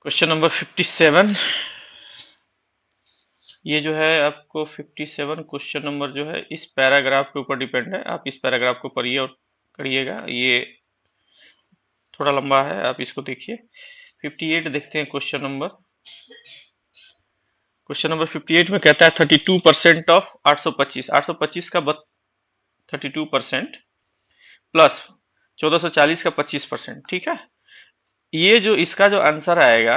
Question number 57। ये जो है आपको 57 क्वेश्चन नंबर जो है इस पैराग्राफ के ऊपर डिपेंड है। आप इस पैराग्राफ को पढ़िए और करिएगा। ये थोड़ा लंबा है, आप इसको देखिए। 58 देखते हैं क्वेश्चन नंबर 58 में कहता है 32% ऑफ 825। 825 का 32% प्लस 1440 का 25%। ठीक है, ये जो इसका जो आंसर आएगा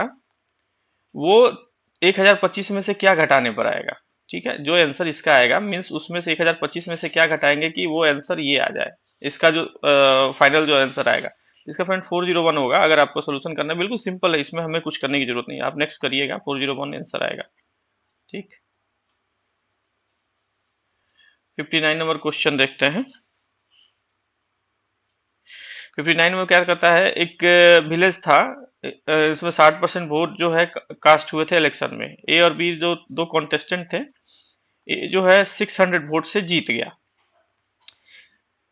वो 1025 में से क्या घटाने पर आएगा। ठीक है, जो आंसर इसका आएगा मीन्स उसमें से 1025 में से क्या घटाएंगे कि वो आंसर ये आ जाए। इसका जो फाइनल जो आंसर आएगा, इसका फ्रेंड 401 होगा। अगर आपको सोल्यूशन करना है, बिल्कुल सिंपल है, इसमें हमें कुछ करने की जरूरत नहीं है। आप नेक्स्ट करिएगा, 401 आंसर आएगा। ठीक, 59 नंबर क्वेश्चन देखते हैं। 59 में क्या करता है, एक विलेज था। इसमें 60% वोट जो है कास्ट हुए थे इलेक्शन में। ए और बी जो दो कॉन्टेस्टेंट थे, ए जो है 600 वोट से जीत गया।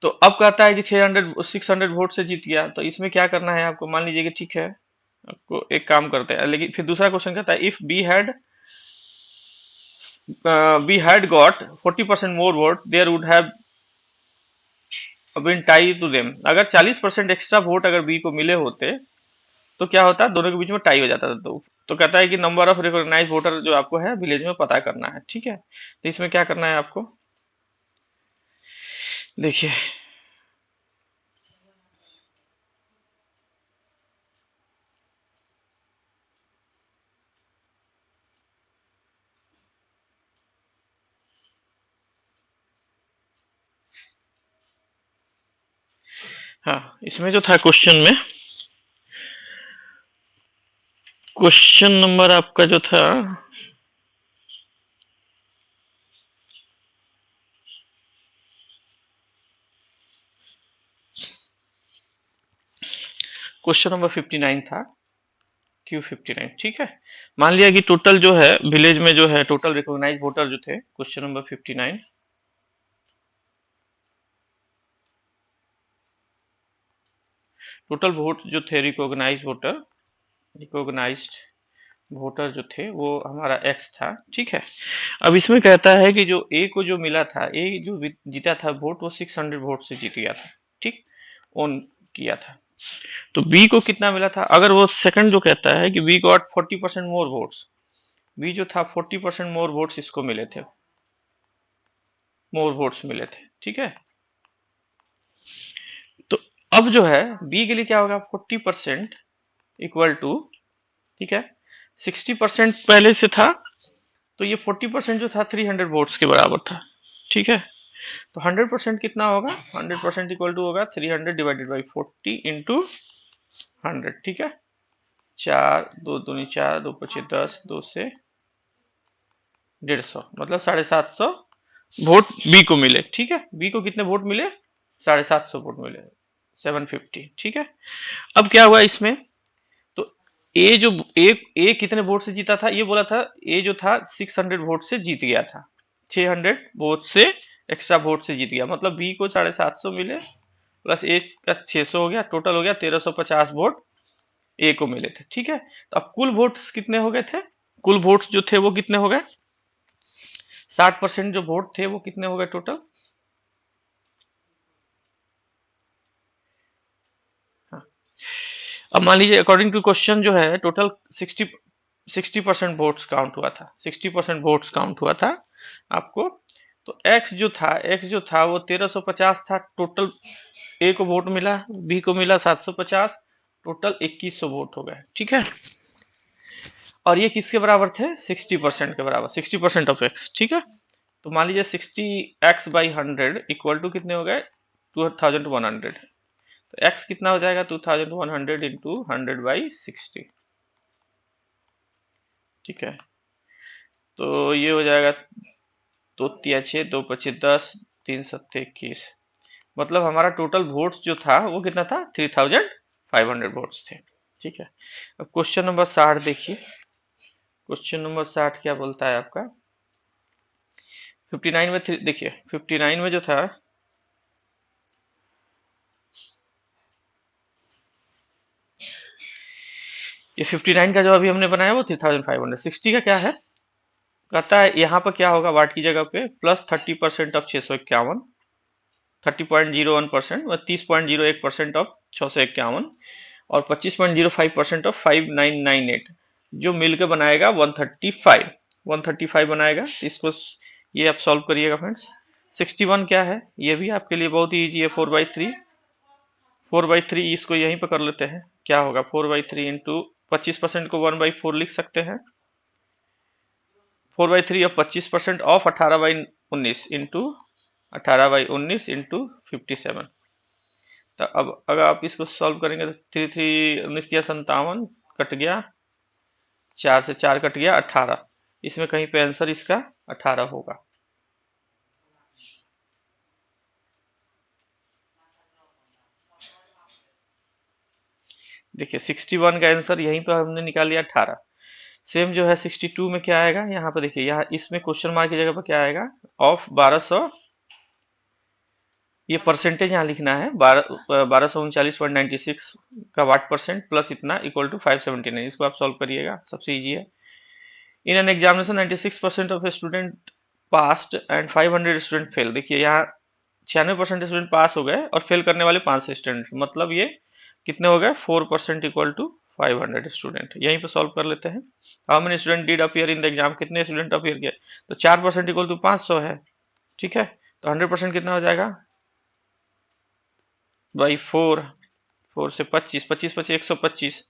तो अब कहता है कि 600 वोट से जीत गया, तो इसमें क्या करना है आपको। मान लीजिए कि ठीक है, आपको एक काम करते हैं, लेकिन फिर दूसरा क्वेश्चन कहता है if B had got 40% more vote there would have been tie to them. अगर 40% एक्स्ट्रा वोट अगर बी को मिले होते तो क्या होता, दोनों के बीच में टाई हो जाता था। तो कहता है कि नंबर ऑफ रिकॉग्नाइज वोटर जो आपको है विलेज में पता करना है। ठीक है, तो इसमें क्या करना है आपको, देखिए। हाँ, इसमें जो था क्वेश्चन नंबर आपका जो था, क्वेश्चन नंबर 59 था, Q59। ठीक है, मान लिया कि टोटल जो है विलेज में जो है टोटल रिकॉग्नाइज वोटर जो थे, क्वेश्चन नंबर 59, टोटल वोट जो थे रिकॉग्नाइज्ड वोटर जो थे वो हमारा एक्स था। ठीक है, अब इसमें कहता है कि जो ए को जो मिला था, ए जो जीता था वोट, वो 600 वोट से जीत गया था। ठीक, ओन किया था। तो बी को कितना मिला था, अगर वो सेकंड जो कहता है कि B got 40% more votes, B जो था 40% मोर वोट्स इसको मिले थे, मोर वोट्स मिले थे। ठीक है, तो अब जो है बी के लिए क्या होगा, 40% इक्वल टू, ठीक है, 60% पहले से था, तो ये 40% जो था 300 वोट्स के बराबर था। ठीक है, तो 100% कितना होगा, 100% इक्वल टू होगा 300 डिवाइडेड बाई 40 इंटू 100। ठीक है, चार दो दूनी चार, दो पचे 10, दो से 150, मतलब 750 वोट बी को मिले। ठीक है, बी को कितने वोट मिले, 750 वोट मिले, 750। ठीक है, अब क्या हुआ इसमें, तो ए जो ए कितने वोट से जीता था, ये बोला था ए जो था 600 वोट से जीत गया था, 600 वोट से एक्स्ट्रा वोट से जीत गया, मतलब बी को 750 मिले प्लस ए का 600 हो गया, टोटल हो गया 1350 वोट ए को मिले थे। ठीक है, तो अब कुल वोट्स कितने हो गए थे, कुल वोट्स जो थे वो कितने हो गए, 60% जो वोट थे वो कितने हो गए टोटल। हाँ, अब मान लीजिए अकॉर्डिंग टू क्वेश्चन जो है टोटल 60% वोट्स काउंट हुआ था, 60% वोट्स काउंट हुआ था आपको। तो एक्स जो था वो 1350 था टोटल, ए को वोट मिला, बी को मिला 750, टोटल 2100 वोट हो गए। ठीक है, और ये किसके बराबर थे, 60% के बराबर, 60% ऑफ एक्स। ठीक है, तो मान लीजिए 60x/100 इक्वल टू कितने हो गए, 2100। तो x कितना हो जाएगा, 2100 इंटू 100/60। ठीक है, तो ये हो जाएगा, दो तिया 6, दो पचे 10, तीन सत्ते 21, मतलब हमारा टोटल वोट्स जो था वो कितना था, 3500 वोट्स थे। ठीक है, अब क्वेश्चन नंबर 60 देखिए। क्वेश्चन नंबर 60 क्या बोलता है आपका, 59 में देखिए, 59 में जो था, ये 59 का जो अभी हमने बनाया वो 3500। 60 का क्या है, कहता है यहाँ पर क्या होगा, वाट की जगह पे प्लस 30% ऑफ 651, 30.01%, 30.01% ऑफ 651, और 25.05% ऑफ 5998, जो मिलकर बनाएगा 135, 135 बनाएगा। इसको ये आप सॉल्व करिएगा फ्रेंड्स। 61 क्या है, ये भी आपके लिए बहुत ही ईजी है, 4/3, 4/3 इसको यहीं पर कर लेते हैं, क्या होगा 4/3 इंटू 25% को 1/4 लिख सकते हैं, 4/3 और 25% ऑफ 18/19 इंटू 18/19 इंटू 57। तो अब अगर आप इसको सॉल्व करेंगे तो 3 3 19 कट गया, 4 से 4 कट गया, 18, इसमें कहीं पे आंसर इसका 18 होगा। देखिए 61 का आंसर यहीं पर हमने निकाल लिया 18। सेम जो है 62 में क्या आएगा, यहाँ पर देखिए, यहाँ इसमें क्वेश्चन मार्क की जगह पर क्या आएगा, ऑफ 1200, ये परसेंटेज यहाँ लिखना है, 1239.96 का वाट परसेंट प्लस इतना इक्वल टू 579। इसको आप सॉल्व करिएगा, सबसे इजी है। In an examination 96% of student passed and 500 student fail. देखिए यहाँ 96% स्टूडेंट पास हो गए और फेल करने वाले 500 स्टूडेंट, मतलब ये कितने हो गए, 4% इक्वल टू 500 स्टूडेंट। यहीं पे सॉल्व कर लेते हैं। How many student did appear in the exam, कितने स्टूडेंट अपीयर किए, तो 4% इक्वल टू 500 है, ठीक है। तो 100% कितना हो जाएगा, बाई 4, 4 से 25, 25 25 125,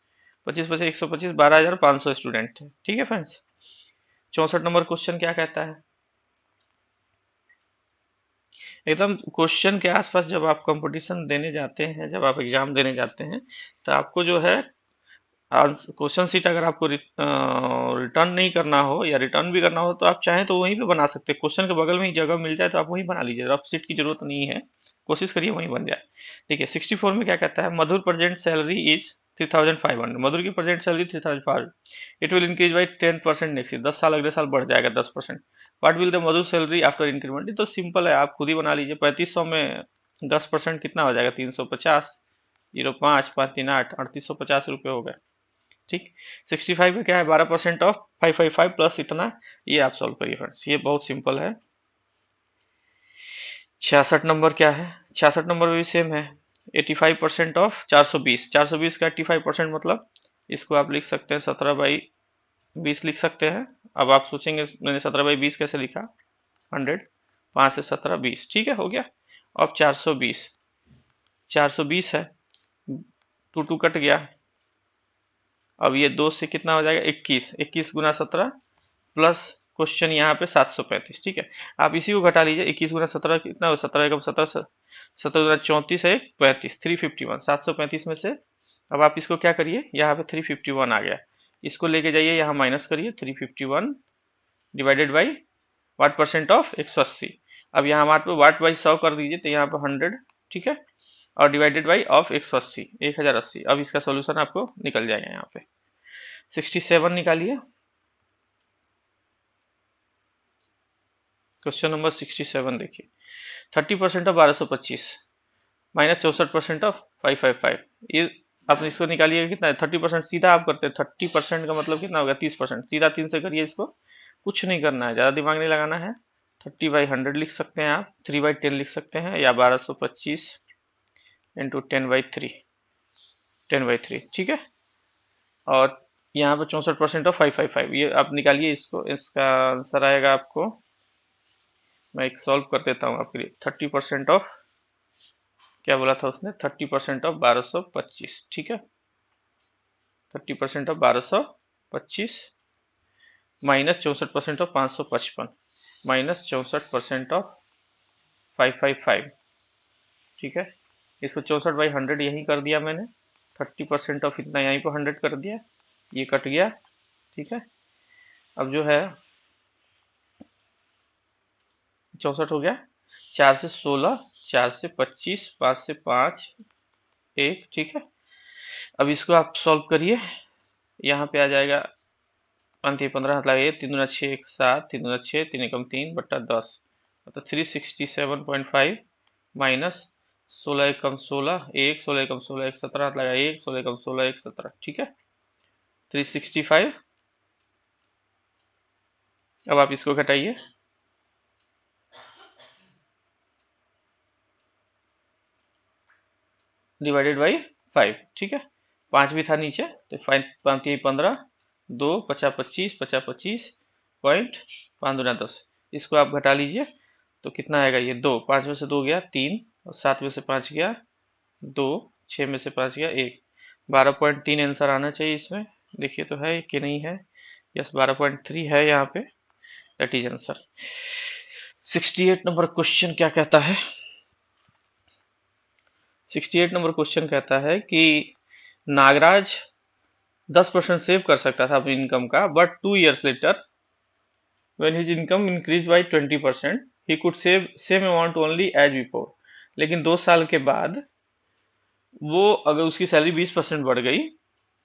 25 25 125, 12,500 स्टूडेंट थे, ठीक है फ्रेंड्स। 64 नंबर क्वेश्चन क्या कहता है, एकदम क्वेश्चन के आसपास जब आप कंपटीशन देने जाते हैं, जब आप एग्जाम देने जाते हैं, तो आपको जो है क्वेश्चन सीट अगर आपको रिटर्न नहीं करना हो या रिटर्न भी करना हो तो आप चाहें तो वहीं पे बना सकते हैं, क्वेश्चन के बगल में ही जगह मिल जाए तो आप वहीं बना लीजिए, रफ सीट की जरूरत नहीं है, कोशिश करिए वहीं बन जाए। देखिए 64 में क्या कहता है, मधुर प्रेजेंट सैलरी इज 3500, मधुर की present salary 3500, it will increase by 10% next year, 10 साल अगले साल बढ़ जाएगा 10%। What will the Madhur salary after increment, ये तो सिंपल है, आप खुद ही बना लीजिए। 3500 में 10% कितना हो जाएगा, 350, 05 5 3 8, 3850 रुपये हो गए, ठीक। 65 में क्या है, 12% ऑफ 555 प्लस इतना, ये आप सॉल्व करिए फ्रेंड्स, ये बहुत सिंपल है। 66 नंबर क्या है, 66 नंबर भी सेम है, 85% ऑफ 420, 420 का 85% मतलब इसको आप लिख सकते हैं 17/20 लिख सकते हैं। अब आप सोचेंगे मैंने 17/20 कैसे लिखा, 100, 5 से 17 20, ठीक है, हो गया। अब 420, 420 है, 2 2 कट गया, अब ये 2 से कितना हो जाएगा, 21, 21 गुना 17 प्लस क्वेश्चन यहाँ पे 735, ठीक है। आप इसी को घटा लीजिए, 21 गुना 17 कितना हो, 17 एकम 17, 17 गुना 34 है 35, 351, 735 में से अब आप इसको क्या करिए, यहाँ पे 351 आ गया, इसको लेके जाइए यहाँ माइनस करिए, 351 divided by what percent of 180। अब यहाँ वाट पे वाट बाई 100 कर दीजिए, तो यहाँ पे 100, ठीक है, और डिवाइडेड बाई ऑफ 180, 1080। अब इसका सोल्यूशन आपको निकल जाएगा यहाँ पे। 67 निकालिए, क्वेश्चन नंबर 67 देखिए, 30% ऑफ 1225 माइनस 64% ऑफ 555, ये आप इसको निकालिए कितना है, 30% सीधा आप करते हैं, 30% का मतलब कितना होगा 30%, सीधा 3 से करिए इसको, कुछ नहीं करना है, ज़्यादा दिमाग नहीं लगाना है। 30/100 लिख सकते हैं आप, 3/10 लिख सकते हैं, या 1225 इंटू 10/3, 10/3, ठीक है। और यहाँ पर 64% ऑफ 555, ये आप निकालिए इसको, इसका आंसर आएगा आपको, मैं एक सॉल्व कर देता हूँ आपके लिए। 30% ऑफ, क्या बोला था उसने, 30% ऑफ 1225, ठीक है, 30% of 1225 minus 64% of 555 minus 64% of 555, ठीक है। इसको 64/100 यही कर दिया मैंने, 30% ऑफ इतना यहीं पर 100 कर दिया, ये कट गया, ठीक है। अब जो है 64 हो गया, 4 से 16, 4 से 25, 5 से 5 1, ठीक है। अब इसको आप सॉल्व करिए, यहाँ पे आ जाएगा 15 हाथ लगे, 3 दूना 6 1 7, 3 दूना 6, 3 एकम 3 बट्टा 10, मतलब 367.5 माइनस 16 एकम 16 1, 16 एकम 16 1 17 हाथ लगा 1, 16 एकम 16 1 17, ठीक है। 365। अब आप इसको घटाइए, डिवाइडेड बाई 5। ठीक है, 5 भी था नीचे, तो 5 15, 2 50 25, 50 25 पॉइंट 5 दूना 10। इसको आप घटा लीजिए तो कितना आएगा, ये 2, 5 में से 2 गया 3, और 7 में से 5 गया 2, 6 में से 5 गया 1, 12.3 आंसर आना चाहिए इसमें। देखिए तो है कि नहीं है, यस 12.3 है यहाँ पे, that is answer. 68 number question क्या कहता है, 68 नंबर क्वेश्चन कहता है कि नागराज 10% सेव कर सकता था अपनी इनकम का, but 2 years later when his income increased by 20% he could save same amount only as before। लेकिन 2 साल के बाद वो अगर उसकी सैलरी 20% बढ़ गई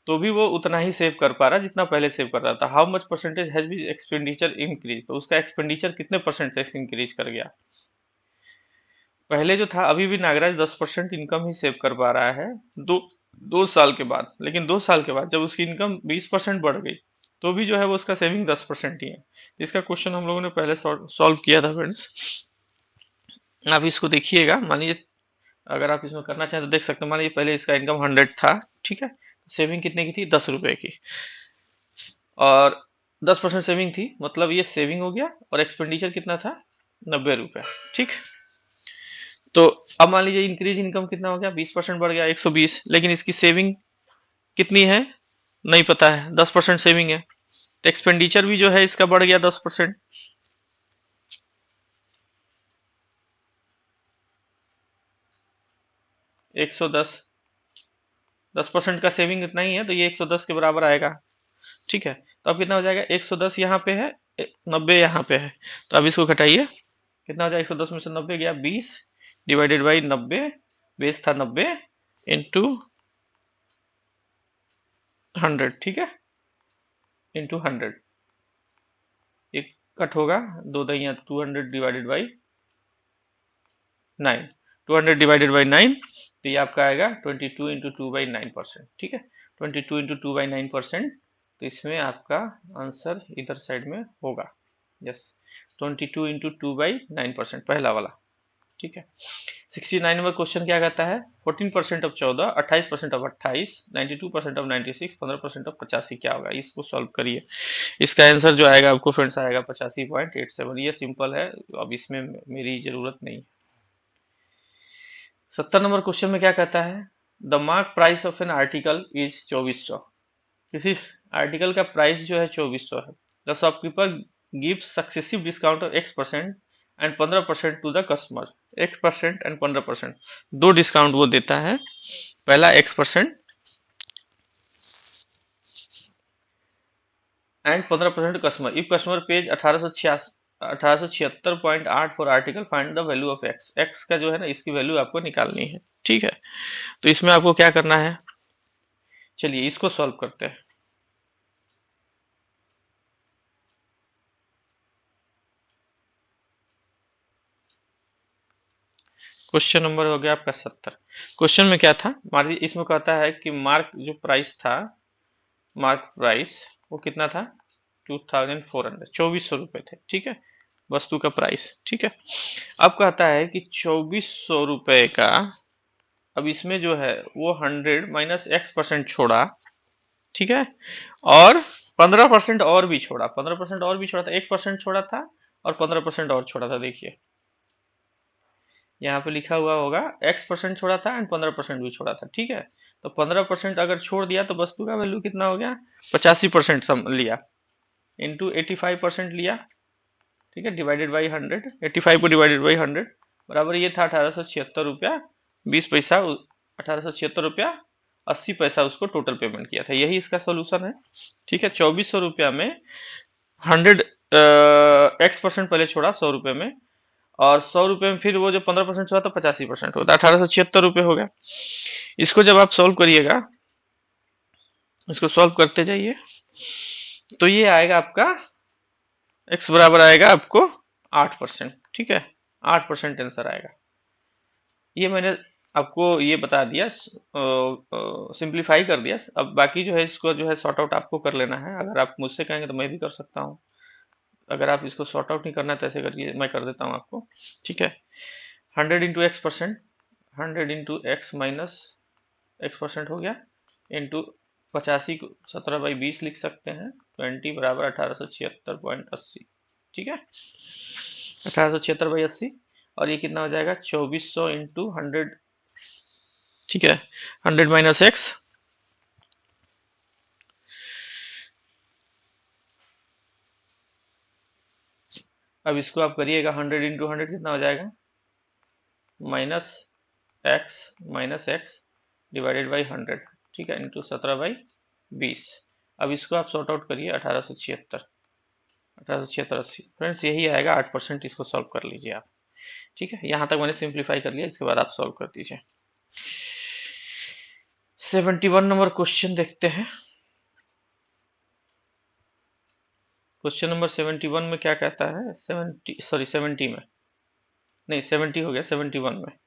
तो भी वो उतना ही सेव कर पा रहा जितना पहले सेव कर रहा था। How much percentage has been expenditure increase, तो उसका एक्सपेंडिचर कितने परसेंट से इंक्रीज कर गया। पहले जो था अभी भी नागराज 10% इनकम ही सेव कर पा रहा है दो साल के बाद, लेकिन 2 साल के बाद जब उसकी इनकम 20% बढ़ गई तो भी जो है वो उसका सेविंग 10% ही है। इसका क्वेश्चन हम लोगों ने पहले सॉल्व किया था फ्रेंड्स, आप इसको देखिएगा। मान लीजिए अगर आप इसमें करना चाहें तो देख सकते हैं, मान लीजिए पहले इसका इनकम 100 था, ठीक है, सेविंग कितने की थी, 10 रुपए की, और 10% सेविंग थी, मतलब ये सेविंग हो गया, और एक्सपेंडिचर कितना था, 90 रुपए। ठीक, तो अब मान लीजिए इंक्रीज इनकम कितना हो गया, 20% बढ़ गया 120, लेकिन इसकी सेविंग कितनी है नहीं पता है, 10% सेविंग है, तो एक्सपेंडिचर भी जो है इसका बढ़ गया 10%। एक सौ दस 10% का सेविंग इतना ही है, तो ये 110 के बराबर आएगा। ठीक है, तो अब कितना हो जाएगा, 110 यहाँ पे है, 90 यहाँ पे है, तो अब इसको घटाइए, कितना हो जाएगा, 110 में से 90 गया 20, डिवाइडेड बाई 90, बेस था 90 इंटू 100। ठीक है, इंटू 100, एक कट होगा, दो Dahiya 200 divided by 9, 200 divided by 9, तो ये आपका आएगा 22 इंटू 2/9%। ठीक है, 22 इंटू 2/9%, तो इसमें आपका आंसर इधर साइड में होगा, यस 22 इंटू 2/9%, पहला वाला। ठीक है, 69 नंबर क्वेश्चन क्या कहता है, 14% ऑफ 14, 28% ऑफ 28, 92% ऑफ 96, 15% ऑफ 85 क्या होगा। इसको सॉल्व करिए, इसका आंसर जो आएगा आपको फ्रेंड्स आएगा 85.87। ये सिंपल है, अब इसमें मेरी जरूरत नहीं। 70 नंबर क्वेश्चन में क्या कहता है, the mark price of an article is 2400। किसी आर्टिकल का प्राइस जो है 2400 है। The shopkeeper gives successive discount of x% and 15% to the customer. x% and 15%, दो डिस्काउंट वो देता है, पहला x% and 15% customer. If customer pays 1876.8 for article, find the value of x। x का जो है ना, इसकी वैल्यू आपको निकालनी है। ठीक है, तो इसमें आपको क्या करना है, चलिए इसको सॉल्व करते हैं। क्वेश्चन नंबर हो गया आपका 70। क्वेश्चन में क्या था, मान लीजिए इसमें कहता है कि मार्क जो प्राइस था, मार्क प्राइस वो कितना था, 2400, 2400 रुपए थे। ठीक है, वस्तु का प्राइस। ठीक है, अब कहता है कि 2400 रुपए का, अब इसमें जो है वो 100 माइनस x% छोड़ा, ठीक है, और 15% और भी छोड़ा, 15% और भी छोड़ा था, 1% छोड़ा था और 15% और छोड़ा था। देखिए यहाँ पे लिखा हुआ होगा x% छोड़ा था एंड 15% भी छोड़ा था। ठीक है, तो 15% अगर छोड़ दिया तो वस्तु का वैल्यू कितना हो गया, 85% लिया, इंटू 85% लिया। ठीक है, डिवाइडेड बाई 100, 85 को डिवाइडेड बाई 100 बराबर ये था 1876 रुपया 20 पैसा, 1876 रुपया 80 पैसा उसको टोटल पेमेंट किया था। यही इसका सोल्यूशन है। ठीक है, 2400 रुपया में 100 x% पहले छोड़ा 100 रुपए में, और 100 रुपए में फिर वो जो 15% छोड़ा था 85% होता है, 1876 रुपये हो गया। इसको जब आप सॉल्व करिएगा, इसको सॉल्व करते जाइए, तो ये आएगा आपका x बराबर आएगा आपको 8%। ठीक है, 8% आंसर आएगा। ये मैंने आपको ये बता दिया, सिंप्लीफाई कर दिया। अब बाकी जो है इसको जो है सॉर्ट आउट आपको कर लेना है। अगर आप मुझसे कहेंगे तो मैं भी कर सकता हूँ। अगर आप इसको सॉर्ट आउट नहीं करना है तो ऐसे करिए, मैं कर देता हूँ आपको। ठीक है, 100 × x%, 100 × x - x% हो गया, इंटू 85 को 17/20 लिख सकते हैं, 20 बराबर 1876.80। ठीक है, 1876/80। और ये कितना हो जाएगा, 2400 इंटू 100। ठीक है, 100 - x। अब इसको आप करिएगा, 100 × 100 कितना हो जाएगा, -x डिवाइडेड बाई 100। ठीक है, इंटू 17/20। अब इसको आप सॉर्ट आउट करिए, 1876 फ्रेंड्स यही आएगा 8%। इसको सॉल्व कर लीजिए आप। ठीक है, यहाँ तक मैंने सिंप्लीफाई कर लिया, इसके बाद आप सॉल्व कर दीजिए। 71 नंबर क्वेश्चन देखते हैं। क्वेश्चन नंबर 71 में क्या कहता है, 70 में नहीं, 70 हो गया, 71 में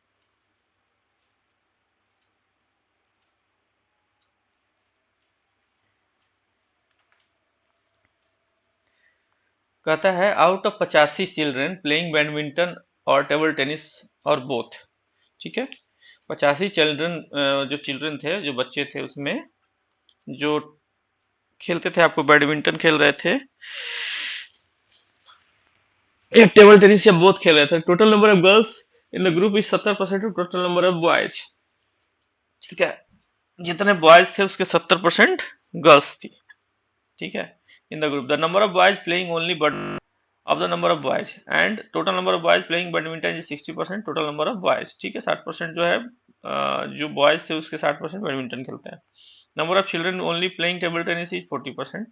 कहता है out of 85 children playing badminton और टेबल टेनिस और बोथ। ठीक है, 85 चिल्ड्रन, जो चिल्ड्रन थे, जो बच्चे थे, उसमें जो खेलते थे, आपको बैडमिंटन खेल रहे थे या टेबल टेनिस या बोथ खेल रहे थे। Total number of girls in the group is 70% of total number of boys. ठीक है, जितने बॉयज थे उसके 70% गर्ल्स थी। ठीक है, in the group the number of boys playing only of the number of boys and total number of boys playing badminton is 60% total number of boys. ठीक है, 60% जो है, जो बॉयज थे उसके 60% बैडमिंटन खेलते हैं। Number of children only playing table tennis is 40%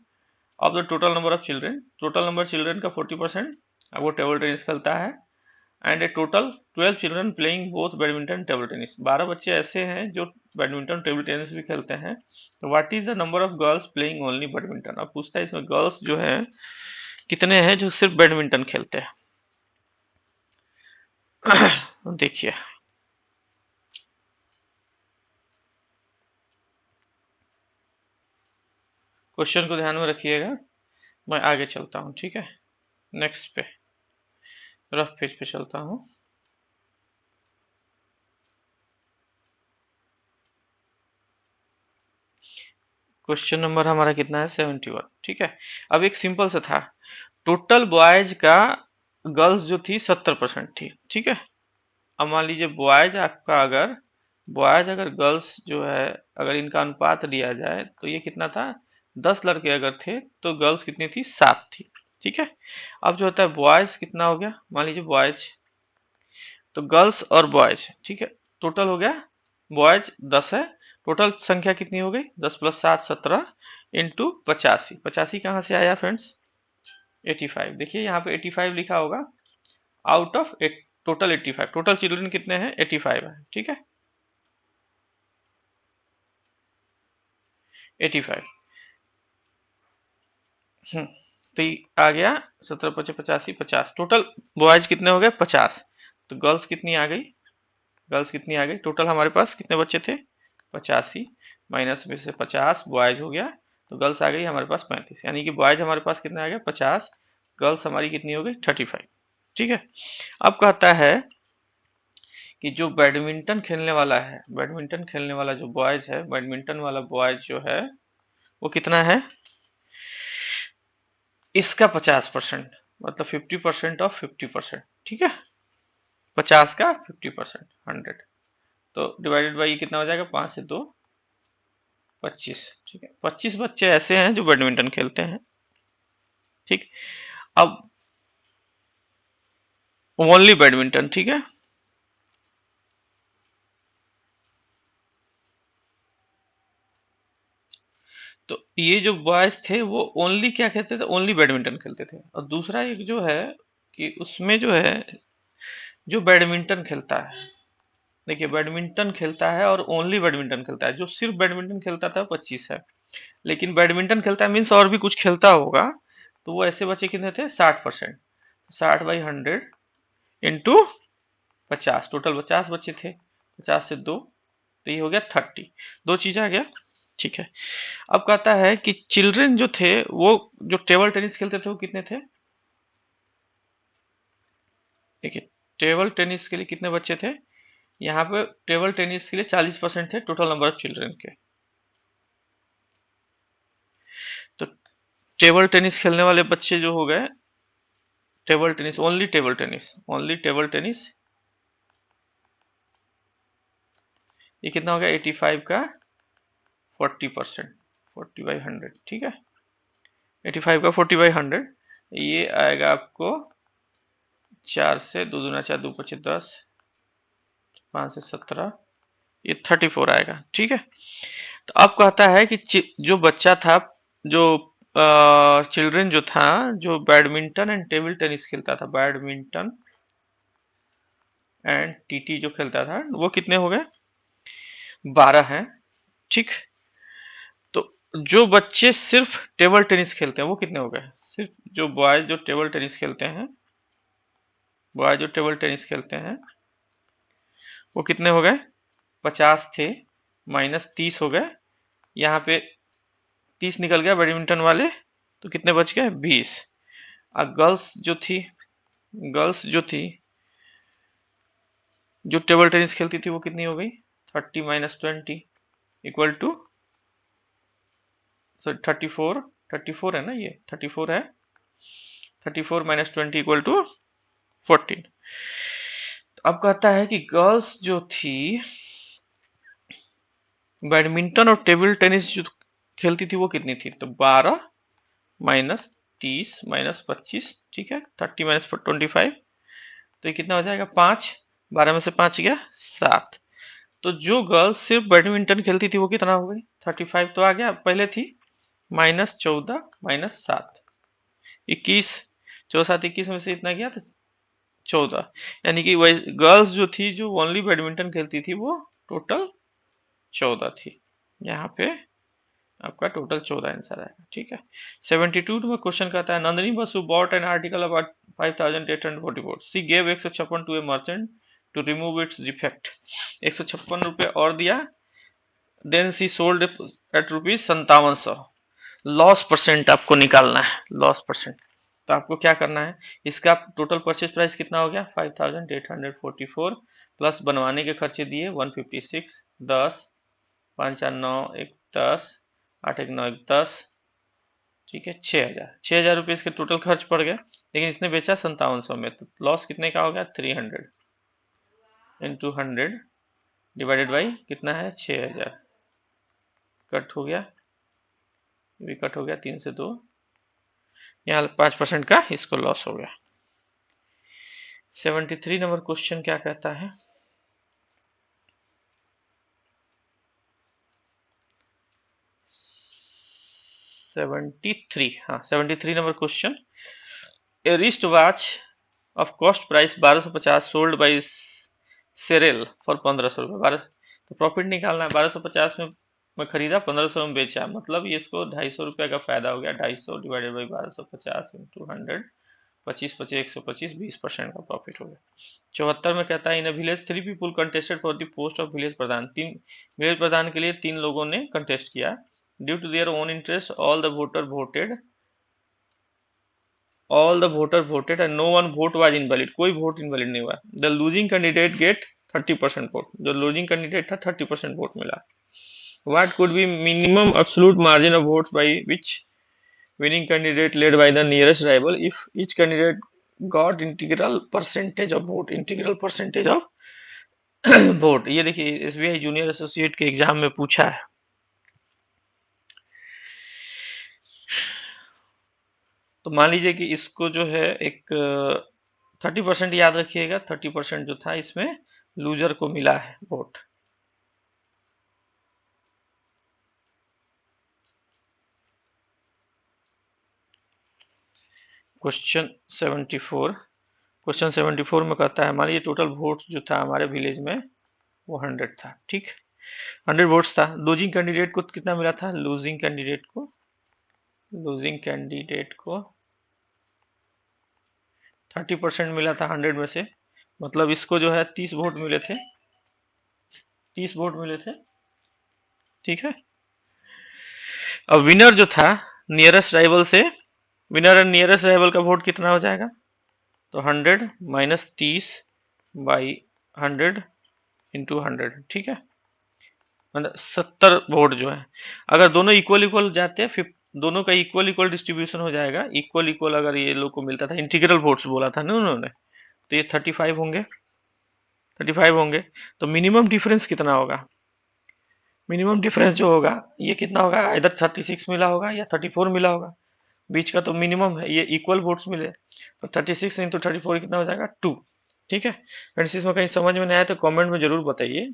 of the total number of children. Total number children का 40% अब वो टेबल टेनिस खेलता है। And A total 12 children playing both badminton table tennis. 12 बच्चे ऐसे हैं जो बैडमिंटन टेबल टेनिस भी खेलते हैं। What is the number of girls playing only badminton. अब पूछता है इसमें गर्ल्स जो है कितने हैं जो सिर्फ बैडमिंटन खेलते हैं। देखिए, क्वेश्चन को ध्यान में रखिएगा, मैं आगे चलता हूं। ठीक है, नेक्स्ट पे रफ पेज पे चलता हूं। क्वेश्चन नंबर हमारा कितना है, 71। ठीक है, अब एक सिंपल सा था, टोटल बॉयज का गर्ल्स जो थी 70% थी। ठीक है, अब मान लीजिए बॉयज आपका, अगर बॉयज अगर गर्ल्स जो है, अगर इनका अनुपात लिया जाए तो ये कितना था, 10 लड़के अगर थे तो गर्ल्स कितनी थी, 7 थी। ठीक है, अब जो होता है बॉयज कितना हो गया, मान लीजिए बॉयज तो गर्ल्स और बॉयज, ठीक है, टोटल हो गया, बॉयज 10 है, टोटल संख्या कितनी हो गई, 10 + 7 17 इंटू 85। 85 कहाँ से आया फ्रेंड्स, 85। देखिए यहाँ पे 85 लिखा होगा, out of total 85। Total children कितने हैं, 85 है। ठीक है, 85। तो ये आ गया 17 × 5 = 85, 50। टोटल बॉयज कितने हो गए, 50। तो गर्ल्स कितनी आ गई, गर्ल्स कितनी आ गई, टोटल हमारे पास कितने बच्चे थे, 85 माइनस में से 50 बॉयज हो गया, तो गर्ल्स आ गई हमारे पास 35। यानी कि बॉयज हमारे पास कितने आ गए, 50, गर्ल्स हमारी कितनी हो गई, 35। ठीक है, अब कहता है कि जो बैडमिंटन खेलने वाला है, बैडमिंटन खेलने वाला जो बॉयज है, बैडमिंटन वाला बॉयज जो है वो कितना है, इसका 50%, मतलब 50% ऑफ 50%। ठीक है, 50 का 50%, 100। तो डिवाइडेड बाई कितना हो जाएगा, 5 से 2 25। ठीक है, 25 बच्चे ऐसे हैं जो बैडमिंटन खेलते हैं। ठीक, अब ओनली बैडमिंटन। ठीक है, तो ये जो बॉयज थे वो ओनली क्या खेलते थे, ओनली बैडमिंटन खेलते थे। और दूसरा एक जो है कि उसमें जो है, जो बैडमिंटन खेलता है, देखिए बैडमिंटन खेलता है और ओनली बैडमिंटन खेलता है, जो सिर्फ बैडमिंटन खेलता था 25 है। लेकिन बैडमिंटन खेलता है मीन्स और भी कुछ खेलता होगा, तो वो ऐसे बच्चे कितने थे, 60%। 60/100 इंटू 50, टोटल 50 बच्चे थे, 50 से 2, तो ये हो गया 30। दो चीज आ गया, ठीक है। अब कहता है कि चिल्ड्रन जो थे वो जो टेबल टेनिस खेलते थे वो कितने थे। देखिए टेबल टेनिस के लिए कितने बच्चे थे, यहाँ पे टेबल टेनिस के लिए 40% थे टोटल नंबर ऑफ चिल्ड्रन के। तो टेबल टेनिस खेलने वाले बच्चे जो हो गए, table tennis, only table tennis, only table tennis, ये कितना हो गया 85 का 40%, 40/100, ठीक है। 85 का 40/100, ये आएगा आपको 4 से 2 दूना 4, 2 पचे 10, 5 से 17, ये 34 आएगा, ठीक है। तो अब कहता है कि जो बच्चा था, जो चिल्ड्रन जो था, जो बैडमिंटन एंड टेबल टेनिस खेलता था, बैडमिंटन एंड टीटी जो खेलता था, वो कितने हो गए, 12 हैं, ठीक। तो जो बच्चे सिर्फ टेबल टेनिस खेलते हैं वो कितने हो गए, सिर्फ जो बॉयज जो टेबल टेनिस खेलते हैं, बॉयज जो टेबल टेनिस खेलते हैं वो कितने हो गए, 50 थे, -30 हो गए, यहाँ पे 30 निकल गया बैडमिंटन वाले, तो कितने बच गए 20। और गर्ल्स जो थी, गर्ल्स जो थी जो टेबल टेनिस खेलती थी वो कितनी हो गई, 30 - 20 इक्वल टू, सॉरी 34, 34 है ना, ये 34 है, 34 - 20 इक्वल टू 14। तो अब कहता है कि गर्ल्स जो थी बैडमिंटन और टेबल टेनिस जो खेलती थी वो कितनी थी, तो 12 - 30 - 25, ठीक है, 30 - 25, तो ये कितना हो जाएगा 5, 12 में से 5 गया 7। तो जो गर्ल सिर्फ बैडमिंटन खेलती थी वो कितना हो गई, 35 तो आ गया, पहले थी -14 - 7, 21, 14 7 21 में से इतना गया तो 14, यानी कि वही गर्ल्स जो थी जो ओनली बैडमिंटन खेलती थी वो टोटल 14 थी। यहाँ पे आपका टोटल 14 आंसर आएगा, ठीक है। 72 में क्वेश्चन कहता है Nandini Basu bought an article about 5844, she gave 156 to a merchant to remove its defect, 156 रुपए और दिया, then she sold at ₹5700। Loss percent आपको निकालना है, लॉस परसेंट। तो आपको क्या करना है, इसका टोटल परचेज प्राइस कितना हो गया 5844, प्लस बनवाने के खर्चे दिए 156, 10, 5 4 9 1 10, 8 1 9 1 10, ठीक है, 6000 रुपये इसके टोटल खर्च पड़ गया, लेकिन इसने बेचा 5700 में, तो लॉस कितने का हो गया 300 इंटू 100 डिवाइडेड बाई कितना है 6000, कट हो गया, ये भी कट हो गया, 3 से 2, यहाँ 5% का इसको लॉस हो गया। 73 नंबर क्वेश्चन क्या कहता है, हाँ 73 number question, a wrist watch of cost price 1250 sold by seller for 1500 रुपये, 12, तो प्रॉफिट निकालना है, 1250 में खरीदा, 1500 में बेचा, मतलब ये इसको 250 रुपये का फायदा हो गया, 250 डिवाइडेड बाई 1250 इंटू 100, 25 25 125, 20% का प्रॉफिट हो गया। 74 में कहता है in village 3 people contested for the post of village pradhan, 3 village प्रधान के लिए 3 लोगों ने कंटेस्ट किया, due to their own interest all the voter voted, all the voter voted and no one vote was invalid, कोई वोट इनवैलिड नहीं हुआ, the losing candidate get 30% vote, जो losing candidate था 30% वोट मिला, what could be minimum absolute margin of votes by which winning candidate led by the nearest rival if each candidate got integral percentage of vote, integral percentage of vote, ये देखिए SBI junior associate के exam में पूछा है। तो मान लीजिए कि इसको जो है एक 30% याद रखिएगा, 30% जो था इसमें लूजर को मिला है वोट। क्वेश्चन 74, क्वेश्चन 74 में कहता है मान लीजिए टोटल वोट जो था हमारे विलेज में वो 100 था, ठीक, 100 वोट्स था, लूजिंग कैंडिडेट को कितना मिला था, लूजिंग कैंडिडेट को, लूजिंग कैंडिडेट को 30% मिला था 100 में से, मतलब इसको जो है 30 वोट मिले थे, 30 वोट मिले थे, ठीक है। अब विनर जो था नियरेस्ट राइवल से, विनर एंड नियरेस्ट राइवल का वोट कितना हो जाएगा, तो 100 माइनस 30 बाई 100 इंटू 100, ठीक है, मतलब 70 वोट जो है। अगर दोनों इक्वल इक्वल जाते हैं, फिर दोनों का इक्वल इक्वल डिस्ट्रीब्यूशन हो जाएगा, इक्वल इक्वल अगर ये लोग को मिलता था, इंटीग्रल वोट्स बोला था ना उन्होंने, तो ये 35 होंगे, 35 होंगे। तो मिनिमम डिफरेंस कितना होगा, मिनिमम डिफरेंस जो होगा ये कितना होगा, इधर 36 मिला होगा या 34 मिला होगा, बीच का तो मिनिमम है, ये इक्वल वोट्स मिले, तो 36 इंटू 34 कितना हो जाएगा 2, ठीक है। फ्रेंड्स इसमें कहीं समझ में नहीं आया तो कमेंट में जरूर बताइए,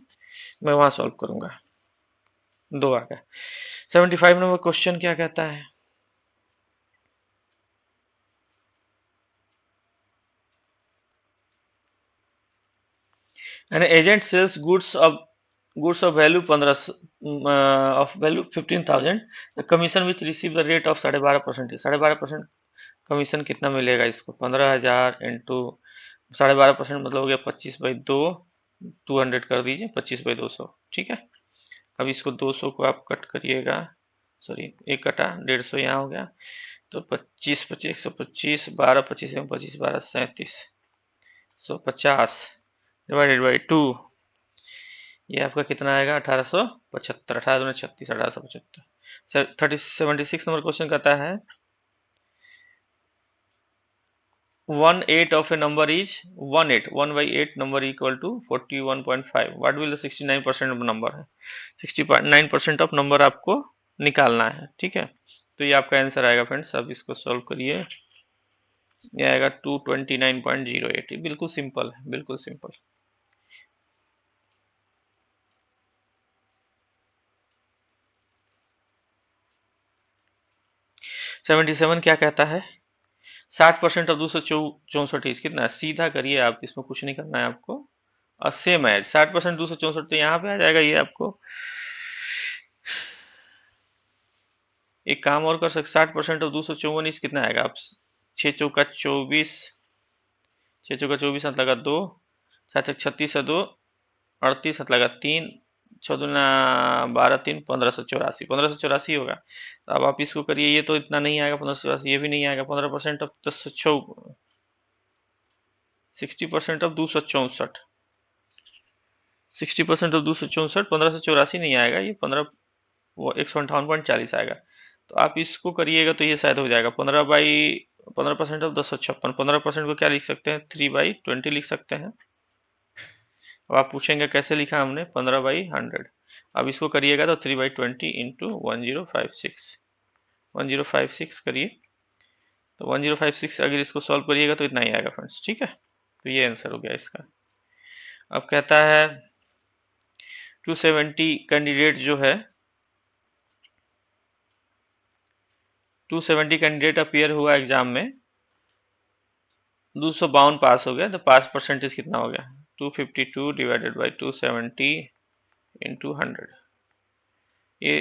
मैं वहां सॉल्व करूंगा। 2 आ गया। 75 नंबर क्वेश्चन क्या कहता है, an agent sells goods of value 15 of value 15,000, the commission which receive the rate of 12.5%, 12.5% commission कितना मिलेगा इसको, 15,000 इंटू 12.5% मतलब हो गया 25/2, 200 कर दीजिए, 25/200, ठीक है। अब इसको 200 को आप कट करिएगा, सॉरी एक कटा 150 यहाँ हो गया, तो 25 25 125, 12 25 25 12 37, 150 डिवाइडेड बाई 2, ये आपका कितना आएगा 1875, 18×36, 1875। 76 नंबर क्वेश्चन कहता है 1/8 of a number is 1/8, 1/8 number equal to 41.5, what will the 69% of number है, 69% ऑफ नंबर आपको निकालना है, ठीक है। तो ये आपका आंसर आएगा फ्रेंड्स, अब इसको सॉल्व करिए, ये आएगा 229.08, बिल्कुल सिंपल है, बिल्कुल सिंपल। सेवेंटी सेवन क्या कहता है, 60% ऑफ 264 कितना है, सीधा करिए आप, इसमें कुछ नहीं करना है आपको, और सेम है 60% 264, तो यहाँ पे आ जाएगा ये आपको, एक काम और कर सकते, 60% ऑफ 254 इस कितना आएगा, आप 6×4 = 24, 6×4 हाथ लगा 2, 7×36 है 2, 38 हाथ लगा 3, 6×2 = 12, 3 1584, 1584 होगा। तो अब आप इसको करिए, ये तो इतना नहीं आएगा 1584, ये भी नहीं आएगा, 15% ऑफ 60% ऑफ 264, 60% ऑफ 264, 1584 नहीं आएगा, ये 158.40 आएगा। तो आप इसको करिएगा तो ये शायद हो जाएगा 15% ऑफ 1056, 15% को क्या लिख सकते हैं, 3/20 लिख सकते हैं। अब आप पूछेंगे कैसे लिखा हमने, 15/100। अब इसको करिएगा तो 3/20 इंटू 1056, 1056 करिए, तो 1056 अगर इसको सॉल्व करिएगा तो इतना ही आएगा फ्रेंड्स, ठीक है। तो ये आंसर हो गया इसका। अब कहता है 270 कैंडिडेट जो है, 270 कैंडिडेट अपीयर हुआ एग्जाम में, 252 पास हो गया, तो पास परसेंटेज कितना हो गया, 252 डिवाइडेड बाई 270 इंटू 100, ये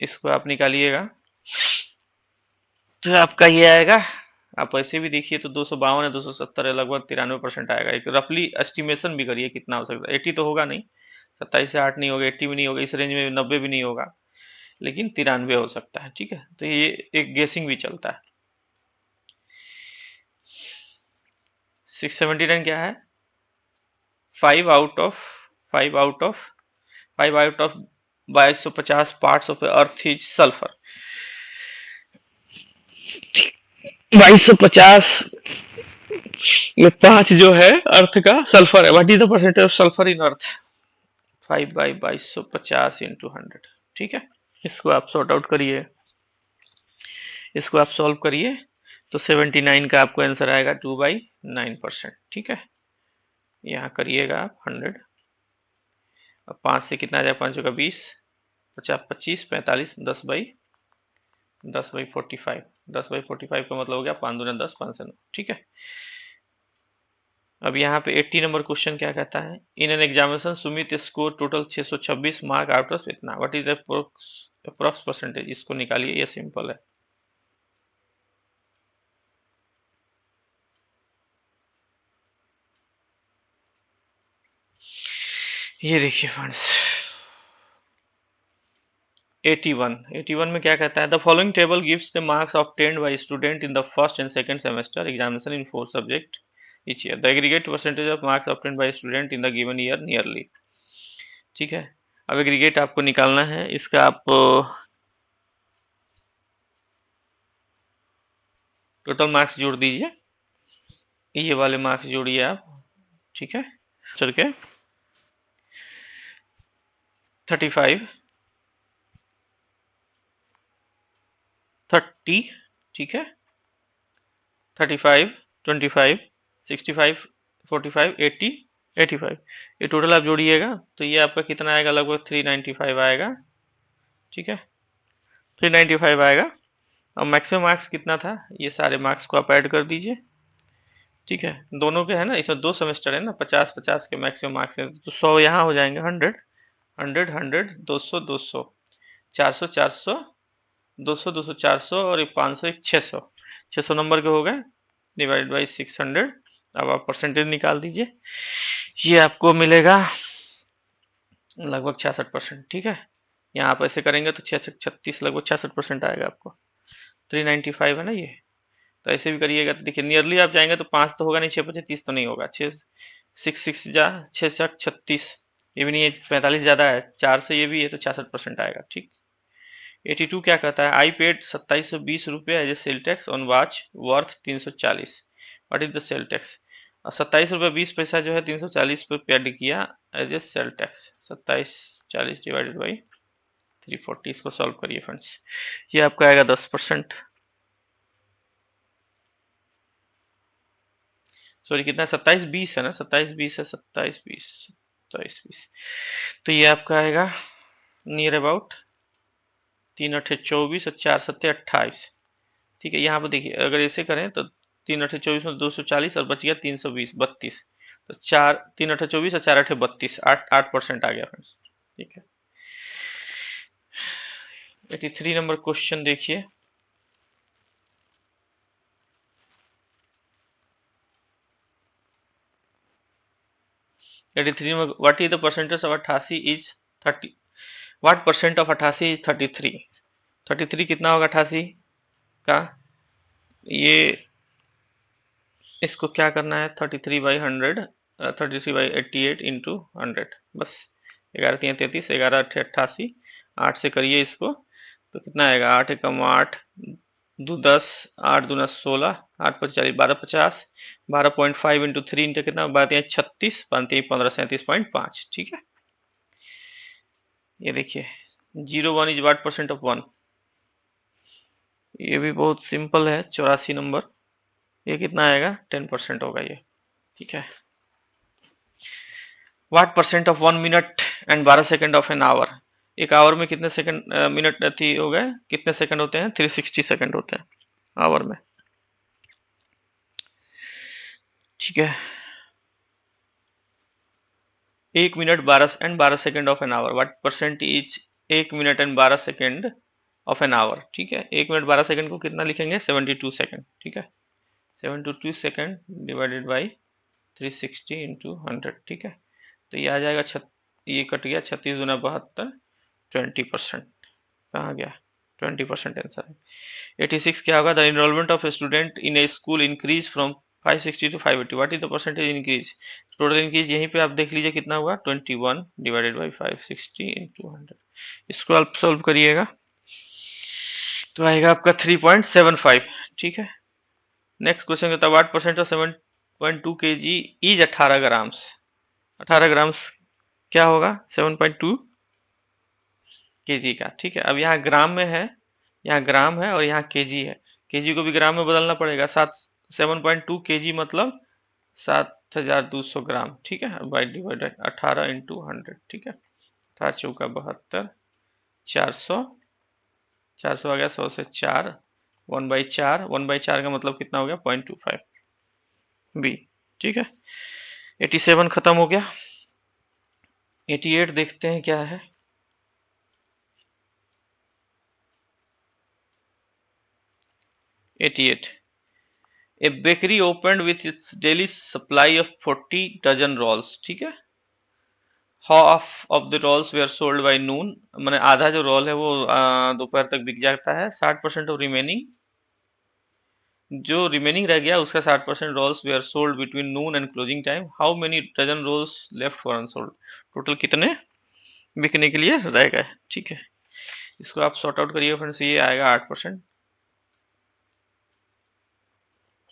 इसको आप निकालिएगा तो आपका ये आएगा, आप ऐसे भी देखिए तो 252 है, 270 है, लगभग 93% आएगा। एक रफली एस्टिमेशन भी करिए कितना हो सकता है, 80 तो होगा नहीं, 27 से 8 नहीं होगा, 80 भी नहीं होगा, इस रेंज में 90 भी नहीं होगा, लेकिन 93 हो सकता है, ठीक है। तो ये एक गेसिंग भी चलता है। 679 क्या है, 5 out of 5 out of 5 out of 2250 parts of earth is sulphur, 2250 में 5 जो है अर्थ का सल्फर है, what is the percentage of sulphur in earth, 5/2250 into 100, ठीक है। इसको आप सॉर्ट आउट करिए, इसको आप सॉल्व करिए, तो 79 का आपको आंसर आएगा 2/9%, ठीक है। यहाँ करिएगा आप 100, अब 5 से कितना आ जाएगा, 5 का 20, 50 25 45, 10/45, 10/45 का मतलब हो गया 5 दूना 10, 5 से 9, ठीक है। अब यहाँ पे 80 नंबर क्वेश्चन क्या कहता है, in an examination Sumit score total 626 mark out of इतना, व्हाट इज अप्रोक्स परसेंटेज, इसको निकालिए, ये सिंपल है। ये देखिए फ्रेंड्स 81 में क्या कहता है, the following table gives the marks obtained by student in the first and second semester examination in 4 subject each year, the aggregate percentage of marks obtained by student in the given year nearly. ठीक है, अब aggregate आपको निकालना है, इसका आप total marks जोड़ दीजिए, ये वाले मार्क्स जोड़िए आप। ठीक है, चल के 35 30, ठीक है 35 25 65 45 80 85, ये टोटल आप जोड़िएगा तो ये आपका कितना आएगा, लगभग 395 आएगा। ठीक है 395 आएगा। अब मैक्सिमम मार्क्स कितना था, ये सारे मार्क्स को आप ऐड कर दीजिए। ठीक है, दोनों के है ना, इसमें 2 सेमेस्टर है ना, 50-50 के मैक्सिमम मार्क्स है, तो 100 यहाँ हो जाएंगे, 100 100 100 200 200 400 400 200 200 400 और ये 500 एक 600 600 नंबर के हो गए, डिवाइड बाई 600। अब आप परसेंटेज निकाल दीजिए, ये आपको मिलेगा लगभग 66%। ठीक है, यहाँ आप ऐसे करेंगे तो 36 लगभग 66% आएगा आपको। 395 है ना ये, तो ऐसे भी करिएगा तो देखिए नियरली आप जाएंगे तो 5 तो होगा नहीं, 6 25 तो नहीं होगा, 6 जा 6 36, ये भी नहीं है, 45 ज्यादा है, 4 से ये भी है तो 66% आएगा। ठीक 82 क्या कहता है, आई पेड 2720 रुपये as a sale tax on watch worth 340, what is the sale tax. 27 रुपये 20 पैसा जो है 340 पे पेड किया as a sale tax, 2740 divided by 340, इसको सॉल्व करिए फ्रेंड्स, ये आपका आएगा 10%। सॉरी कितना, 2720 है ना, 2720 है, 2720 तो ये आपका आएगा नियर अबाउट 3 अठे 24 और 4 सत्ते 28। ठीक है, यहाँ पर देखिए अगर ऐसे करें तो 3 अठे 24 में 240 और बच गया 320 32, तो 3 अठे 24 और 4 अठे 32, 8% आ गया फ्रेंड्स। ठीक है 83 नंबर क्वेश्चन देखिए, what is the percentage of 88 is 30, what percent of 88 is 33, 33 कितना होगा 88 का, ये इसको क्या करना है 33/100, 33/88 इंटू 100, बस 11×3 = 33, 11×8 = 88, 8 से करिए इसको तो कितना आएगा, 8 एकम 8 2 10 8 दूना 16 8 5 40 12 50, 12.5 इंटू 3 इंटू कितना 12 36 5 15 37.5। ठीक है, ये देखिए 01 इज व्हाट परसेंट ऑफ 1, ये भी बहुत सिंपल है, 84 नंबर, ये कितना आएगा 10% होगा ये। ठीक है, what percent of 1 minute and 12 second of an hour, एक आवर में कितने सेकंड मिनट थी हो गए, कितने सेकंड होते हैं, 360 सेकंड होते हैं आवर में। ठीक है, 1 minute 12 second of an hour, what percent is 1 minute and 12 second of an hour. ठीक है, 1 मिनट 12 सेकंड को कितना लिखेंगे 72 सेकंड। ठीक है, 72 सेकंड डिवाइडेड बाई 360 इंटू 100। ठीक है, तो ये आ जाएगा ये कट गया 36 दूना 72, 20%, कहाँ गया 20% आंसर है। 86 क्या होगा, the enrolment of a student in a school increase from 560 to 580, what is the percentage increase, total increase यहीं पे आप देख लीजिए कितना हुआ 21 डिवाइडेड बाई 560 इंटू 100, इसको आप सॉल्व करिएगा तो आएगा आपका 3.75। ठीक है, नेक्स्ट क्वेश्चन कहता है what percent of 7.2 kg is 18 grams, 18 grams क्या होगा 7.2 kg का। ठीक है, अब यहाँ ग्राम में है, यहाँ ग्राम है और यहाँ kg है, kg को भी ग्राम में बदलना पड़ेगा, 7.2 kg मतलब 7200 ग्राम। ठीक है, बाई डिवाइडेड 18 इंटू 100। ठीक है, 18 चौका 72, 400 400 आ गया, 100 से 4, 1/4, 1/4 का मतलब कितना हो गया 0.25 बी। ठीक है, 87 खत्म हो गया, 88 देखते हैं क्या है। A bakery opened with its daily supply of 40 dozen rolls. ठीक है, half of the rolls were sold by noon, मैंने आधा जो रोल है वो दोपहर तक बिक जाता है। 60% ऑफ रिमेनिंग, जो रिमेनिंग रह गया उसका 60% rolls were sold between noon and closing time. How many dozen rolls left for unsold, टोटल कितने बिकने के लिए रह गए। ठीक है, इसको आप सॉर्ट आउट करिए फ्रेंड्स, ये आएगा 8%,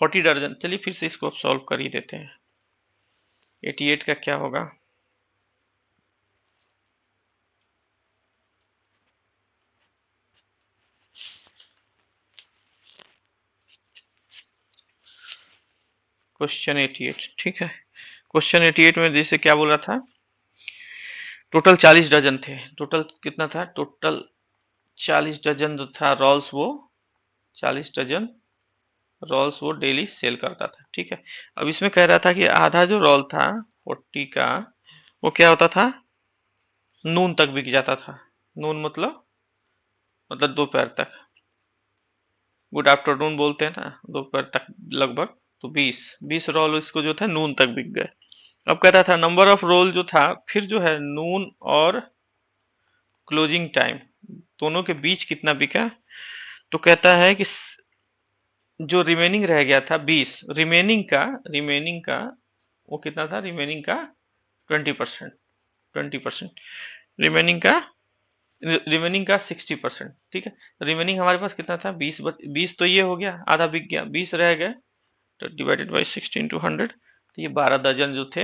40 दर्जन। चलिए फिर से इसको आप सॉल्व कर ही देते हैं। 88 का क्या होगा, क्वेश्चन 88। ठीक है, क्वेश्चन 88 में जैसे क्या बोला था, टोटल 40 डजन थे। टोटल कितना था, टोटल 40 डजन जो था रोल्स, वो 40 डजन रोल्स वो डेली सेल करता था। ठीक है, अब इसमें कह रहा था कि आधा जो रोल था 40 का, वो क्या होता था, नून तक बिक जाता था। नून मतलब दोपहर तक, गुड आफ्टरनून बोलते हैं ना, दोपहर तक लगभग। तो 20 रोल इसको जो था नून तक बिक गए। अब कहता था नंबर ऑफ रोल जो था, फिर जो है नून और क्लोजिंग टाइम दोनों के बीच कितना बिका। तो कहता है कि जो रिमेनिंग रह गया था 20, रिमेनिंग का वो कितना था, रिमेनिंग का 20%, 20%, रिमेनिंग का 60%। ठीक है, रिमेनिंग हमारे पास कितना था, 20 तो ये हो गया, आधा बिक गया, 20 रह गए, तो डिवाइडेड बाई 16/100, तो ये 12 दर्जन जो थे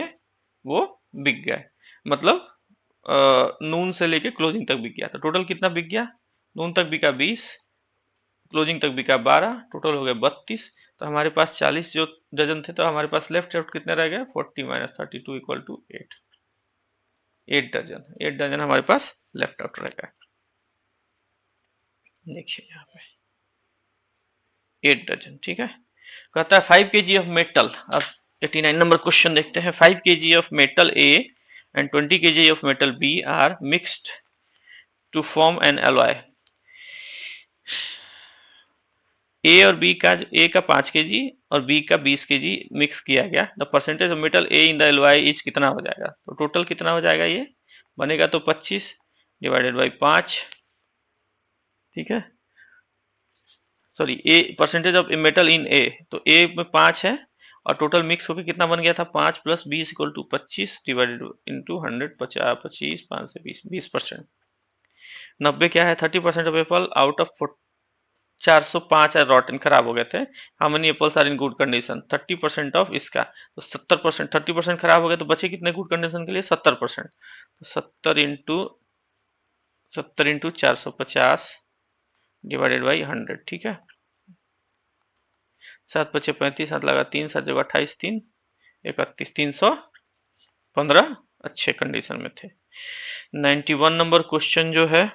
वो बिक गए। मतलब नून से लेके क्लोजिंग तक बिक गया। तो टोटल कितना बिक गया, नून तक बिका 20, क्लोजिंग तक बिका 12, टोटल हो गया 32। तो हमारे पास 40 जो डजन थे, तो हमारे पास लेफ्ट आउट कितने रह गए, 40 - 32 इक्वल टू 8, 8 डजन, 8 डजन हमारे पास लेफ्ट आउट रह गए। देखिए यहाँ पे 8 डजन। ठीक है, कहता है 5 kg ऑफ मेटल। अब 89 नंबर क्वेश्चन देखते हैं। 5 kg of metal a and 20 kg of metal b are mixed to form an alloy. A और बी का, ए का 5 kg और बी का 20 kg मिक्स किया गया। The percentage of metal A in the alloy is कितना हो जाएगा। तो टोटल कितना हो जाएगा, ये बनेगा तो 25 डिवाइडेड बाई 5। ठीक है, sorry, a percentage of metal in a, तो ए में 5 है और टोटल मिक्स होकर कितना बन गया था, 5 + 20 इक्वल टू 25 डिवाइडेड इंटू 100, 50, 25, 5 से 20, 20%। 90 क्या है, 30% of apple out of 405 rotten, खराब हो गए थे। How many apples are in good condition, 30% of इसका, तो 70%, 30% खराब हो गए तो बचे कितने गुड कंडीशन के लिए, 70%। तो 70 इंटू 450 डिवाइडेड बाई 100। ठीक है, 7 × 5 = 35, 7 लगा 3, 7 जगह 28, 3 31, 315 अच्छे कंडीशन में थे। 91 नंबर क्वेश्चन जो है,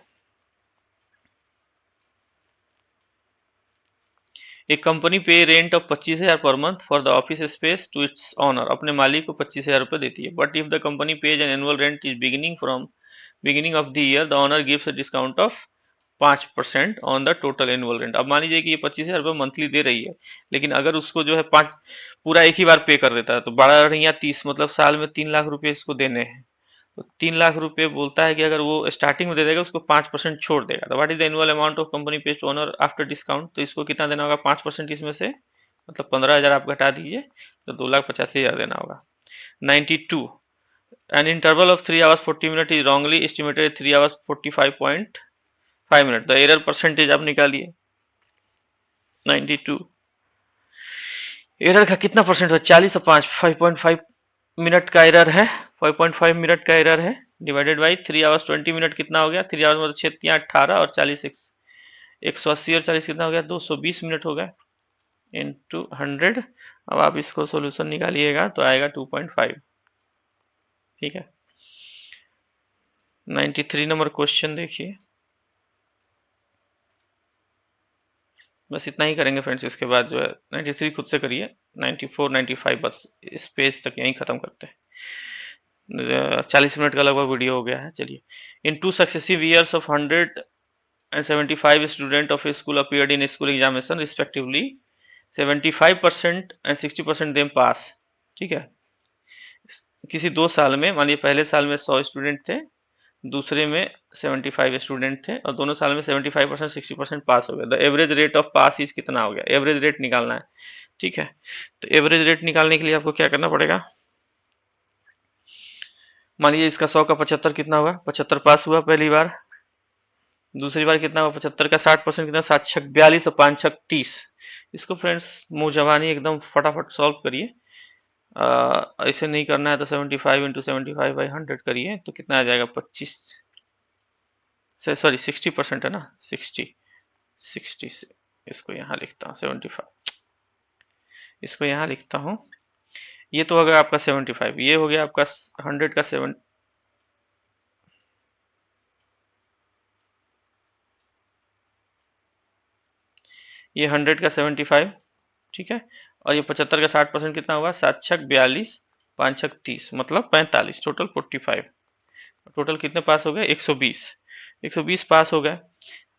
एक कंपनी पे रेंट ऑफ 25,000 पर month for the office space to its owner, अपने मालिक को 25,000 रुपए देती है। But if the company pays an annual rent is beginning of the year, the owner gives a discount of 5% on the total annual rent. अब मान लीजिए कि ये 25,000 रुपये मंथली दे रही है, लेकिन अगर उसको जो है 5 पूरा एक ही बार पे कर देता है, तो 12 30, मतलब साल में 3 लाख रुपए इसको देने हैं। तो 3 लाख रुपए बोलता है कि अगर वो स्टार्टिंग में दे देगा, उसको 5% छोड़ देगा। तो what is the annual amount of company pays to owner after discount, तो इसको कितना देना होगा, 5% इसमें से, मतलब 15,000 आप घटा दीजिए, तो 2,85,000 देना होगा। 92, an interval of 3 hours 40 minutes is wrongly estimated 3 hours 45.5 minutes, the error percentage आप निकालिए। 92 एरर का कितना परसेंट है, 40 और 5, 5.5 मिनट का एरर है, 5.5 मिनट का एरर है, डिवाइडेड बाई 3 hours 20 मिनट कितना हो गया, 3 hours मतलब 6 × 18 और 40 180 और 40 कितना हो गया, 220 मिनट हो गया, इंटू 100। अब आप इसको सोल्यूशन निकालिएगा तो आएगा 2.5। ठीक है, 93 नंबर क्वेश्चन देखिए। बस इतना ही करेंगे फ्रेंड्स, इसके बाद जो है 93 खुद से करिए, 94 95 बस इस पेज तक यहीं खत्म करते हैं। 40 मिनट का लगभग वीडियो हो गया है। चलिए, इन 2 successive years of 175 student of A school appeared in school examination respectively, 75% and 60% them pass. ठीक है, किसी 2 साल में, मान लीजिए पहले साल में 100 स्टूडेंट थे, दूसरे में 75 स्टूडेंट थे, और दोनों साल में 75% 60% पास हो गया। The average rate of pass is कितना हो गया, एवरेज रेट निकालना है। ठीक है, तो एवरेज रेट निकालने के लिए आपको क्या करना पड़ेगा, मान लीजिए इसका 100 का 75 कितना हुआ, 75 पास हुआ पहली बार, दूसरी बार कितना हुआ 75 का 60% कितना, 7 छक 42 और 5 छक 30। इसको फ्रेंड्स मुंह जबानी एकदम फटाफट सॉल्व करिए। ऐसे नहीं करना है तो 75 इंटू 75/100 करिए, तो कितना आ जाएगा 25 से, सॉरी 60% है ना, 60 से इसको यहाँ लिखता हूँ 75, इसको यहाँ लिखता हूँ। ये तो हो गया आपका 75, ये हो गया आपका 100 का 7, ये 100 का 75, ठीक है, और ये 75 का 60% कितना हुआ, 7 छक 42, 5 छक 30, मतलब 45, टोटल 45। टोटल कितने पास हो गए, 120, 120 पास हो गए।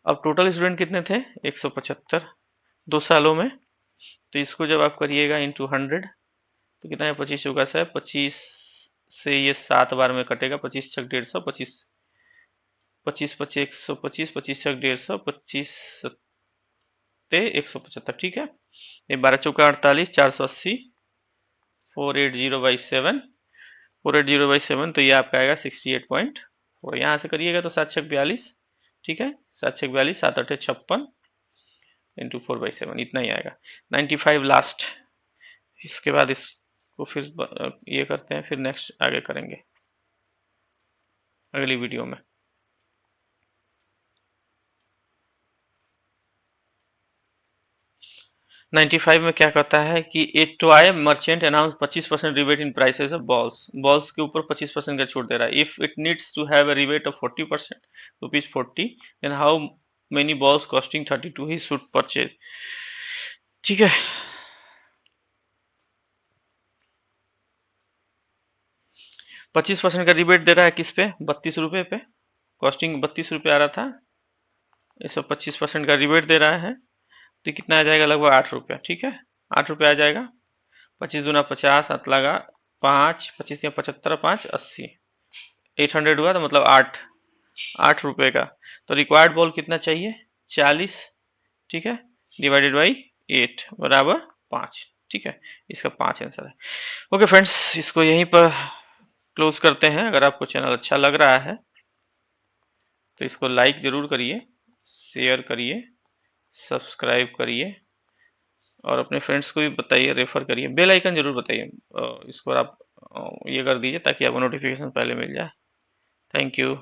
अब टोटल स्टूडेंट कितने थे, 175 2 सालों में। तो इसको जब आप करिएगा इंटू 100 तो कितना है, 25 चौका से 25 से ये 7 बार में कटेगा, 25 छक 150, 25 25 25 125, 25 छक 150, 25 सत्ते 175, ठीक है। ये 12 चौका 48, 480, 480/7, 480/7, तो ये आपका आएगा 68.4। यहाँ से करिएगा तो 7 छक 42, ठीक है, 7 छक 42, 7 8 56 इंटू 4/7, इतना ही आएगा। 95 लास्ट। इसके बाद इसको फिर ये करते हैं, फिर नेक्स्ट आगे करेंगे अगली वीडियो में। 95 में क्या कहता है कि a toy merchant announce 25% rebate in prices of balls, balls के ऊपर 25% का छूट दे रहा है। If it needs to have a rebate of 40%, ₹40, then how many balls costing 32 ही शुड परचेज। ठीक है, 25% का रिबेट दे रहा है किस पे, 32 रुपए पे, कॉस्टिंग 32 रुपए आ रहा था, इसमें 25% का रिबेट दे रहा है, तो कितना आ जाएगा, लगभग 8 रुपया, ठीक है, 8 रुपया आ जाएगा। 25 दूना 50, 7 लगा 5, 25 या 75, 5 80, 800 हुआ, तो मतलब 8 रुपए का। तो रिक्वायर्ड बॉल कितना चाहिए, 40, ठीक है, डिवाइडेड बाई 8 बराबर 5, ठीक है, इसका 5 आंसर है। ओके फ्रेंड्स, इसको यहीं पर क्लोज करते हैं। अगर आपको चैनल अच्छा लग रहा है तो इसको लाइक जरूर करिए, शेयर करिए, सब्सक्राइब करिए, और अपने फ्रेंड्स को भी बताइए, रेफर करिए, बेल आइकन जरूर बताइए, इसको आप ये कर दीजिए ताकि आपको नोटिफिकेशन पहले मिल जाए। Thank you.